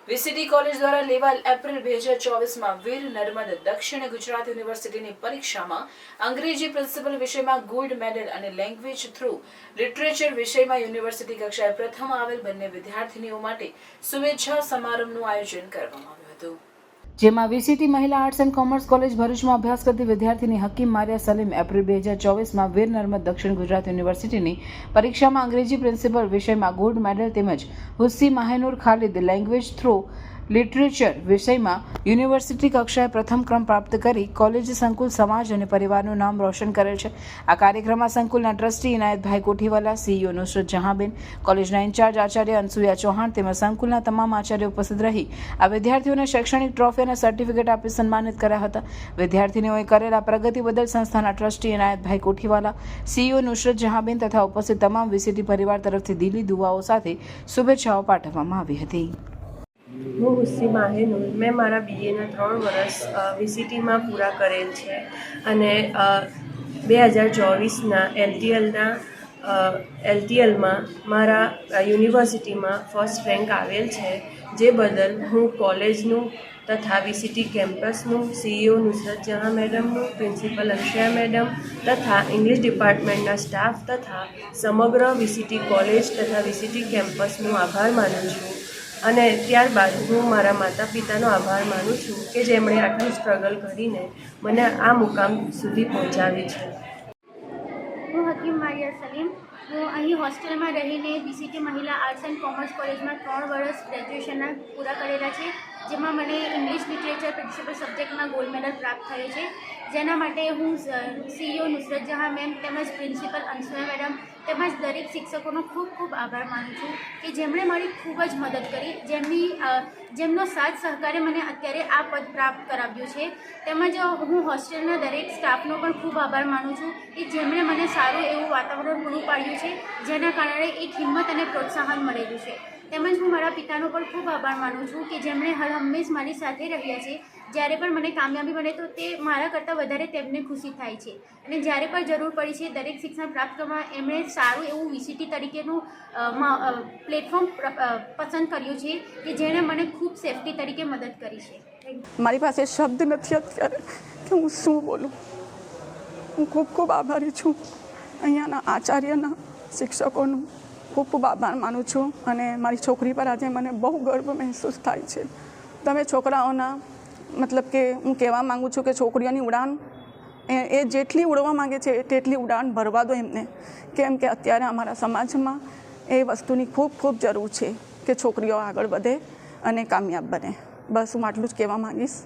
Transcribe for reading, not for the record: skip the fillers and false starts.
VCT college દ્વારા લેવાયેલ April 2024માં Veer Narmad દક્ષિણ ગુજરાત યુનિવર્સિટીની પરીક્ષામાં અંગ્રેજી પ્રિન્સિપલ વિષયમાં ગોલ્ડ મેડલ અને લેંગ્વેજ થ્રુ લિટરેચર વિષયમાં યુનિવર્સિટી કક્ષાએ પ્રથમ આવેલ બંને વિદ્યાર્થીનીઓ માટે શુભેચ્છા સમારંભનું આયોજન કરવામાં આવ્યું હતું, જેમાં વીસીટી મહિલા આર્ટ્સ એન્ડ કોમર્સ કોલેજ ભરૂચમાં અભ્યાસ કરતી વિદ્યાર્થીની હકીમ મારિયા સલીમ એપ્રિલ 2024માં વીર નર્મદ દક્ષિણ ગુજરાત યુનિવર્સિટીની પરીક્ષામાં અંગ્રેજી પ્રિન્સિપલ વિષયમાં ગોલ્ડ મેડલ તેમજ હુસ્સી માહેનુર ખાલિદ લેંગ્વેજ થ્રુ લિટરેચર વિષયમાં યુનિવર્સિટી કક્ષાએ પ્રથમ ક્રમ પ્રાપ્ત કરી કોલેજ સંકુલ સમાજ અને પરિવારનું નામ રોશન કરેલ છે। આ કાર્યક્રમમાં સંકુલના ટ્રસ્ટી ઇનાયતભાઈ કોઠીવાલા, સીઈઓ નુસરત જહાંબેન, કોલેજના ઇન્ચાર્જ આચાર્ય અનસુયા ચૌહાણ તેમજ સંકુલના તમામ આચાર્યો ઉપસ્થિત રહી આ વિદ્યાર્થીઓને શૈક્ષણિક ટ્રોફી અને સર્ટિફિકેટ આપી સન્માનિત કર્યા હતા। વિદ્યાર્થીનીઓએ કરેલા પ્રગતિ બદલ સંસ્થાના ટ્રસ્ટી ઇનાયતભાઈ કોઠીવાલા, સીઈઓ નુસરત જહાંબેન તથા ઉપસ્થિત તમામ વીસીટી પરિવાર તરફથી દિલી દુઆઓ સાથે શુભેચ્છાઓ પાઠવવામાં આવી હતી। હું હુસ્સી માહેનુર, મેં મારા બીએના 3 વર્ષ વીસીટીમાં પૂરા કરેલ છે અને 2024ના એલટીએલમાં મારા યુનિવર્સિટીમાં ફર્સ્ટ રેન્ક આવેલ છે, જે બદલ હું કોલેજનું તથા વીસીટી કેમ્પસનું, સીઈઓ નુસરત જહાં મેડમનું, પ્રિન્સિપલ અંશયા મેડમ તથા ઇંગ્લિશ ડિપાર્ટમેન્ટના સ્ટાફ તથા સમગ્ર વીસીટી કોલેજ તથા વીસીટી કેમ્પસનો આભાર માનું છું અને ત્યારબાદ હું મારા માતા પિતાનો આભાર માનું છું કે જેમણે આટલું સ્ટ્રગલ કરીને મને આ મુકામ સુધી પહોંચાડી છે। હું હકીમ મારિયા સલીમ, હું અહીં હોસ્ટેલમાં રહીને વીસીટી મહિલા આર્ટ્સ એન્ડ કોમર્સ કોલેજમાં 3 વર્ષ ગ્રેજ્યુએશનના પૂરા કરેલા છે, જેમાં મને ઇંગ્લિશ લિટરેચર પ્રિન્સિપલ સબ્જેક્ટમાં ગોલ્ડ મેડલ પ્રાપ્ત થયો છે, જેના માટે હું સીઈઓ નુસરત જહાં મેમ તેમજ પ્રિન્સિપલ અંશુયા મેડમ તેમજ દરેક શિક્ષકોનો ખૂબ ખૂબ આભાર માનું છું કે જેમણે મારી ખૂબ જ મદદ કરી, જેમનો સાથ સહકારે મને અત્યારે આ પદ પ્રાપ્ત કરાવ્યું છે। તેમજ હું હોસ્ટેલના દરેક સ્ટાફનો પણ ખૂબ આભાર માનું છું કે જેમણે મને સારું એવું વાતાવરણ પૂરું પાડ્યું છે, જેના કારણે એક હિંમત અને પ્રોત્સાહન મળેલું છે। તેમજ હું મારા પિતાનો પણ ખૂબ આભાર માનું છું કે જેમણે હંમેશ મારી સાથે રહ્યા છે। જ્યારે પણ મને કામયાબી મળે તો તે મારા કરતાં વધારે તેમને ખુશી થાય છે અને જ્યારે પણ જરૂર પડી છે દરેક શિક્ષણ પ્રાપ્ત કરવા એમણે સારું એવું વીસીટી તરીકેનું પ્લેટફોર્મ પસંદ કર્યું છે કે જેણે મને ખૂબ સેફટી તરીકે મદદ કરી છે। મારી પાસે શબ્દ નથી અત્યારે કે હું શું બોલું। હું ખૂબ ખૂબ આભારી છું અહીંયાના આચાર્યના, શિક્ષકોનું ખૂબ ખૂબ આભાર માનું છું અને મારી છોકરી પર આજે મને બહુ ગર્વ મહેસૂસ થાય છે। તમે છોકરાઓના મતલબ કે હું કહેવા માગું છું કે છોકરીઓની ઉડાન એ જેટલી ઉડવા માગે છે તેટલી ઉડાન ભરવા દો એમને, કેમ કે અત્યારે અમારા સમાજમાં એ વસ્તુની ખૂબ ખૂબ જરૂર છે કે છોકરીઓ આગળ વધે અને કામયાબ બને। બસ હું આટલું જ કહેવા માગીશ।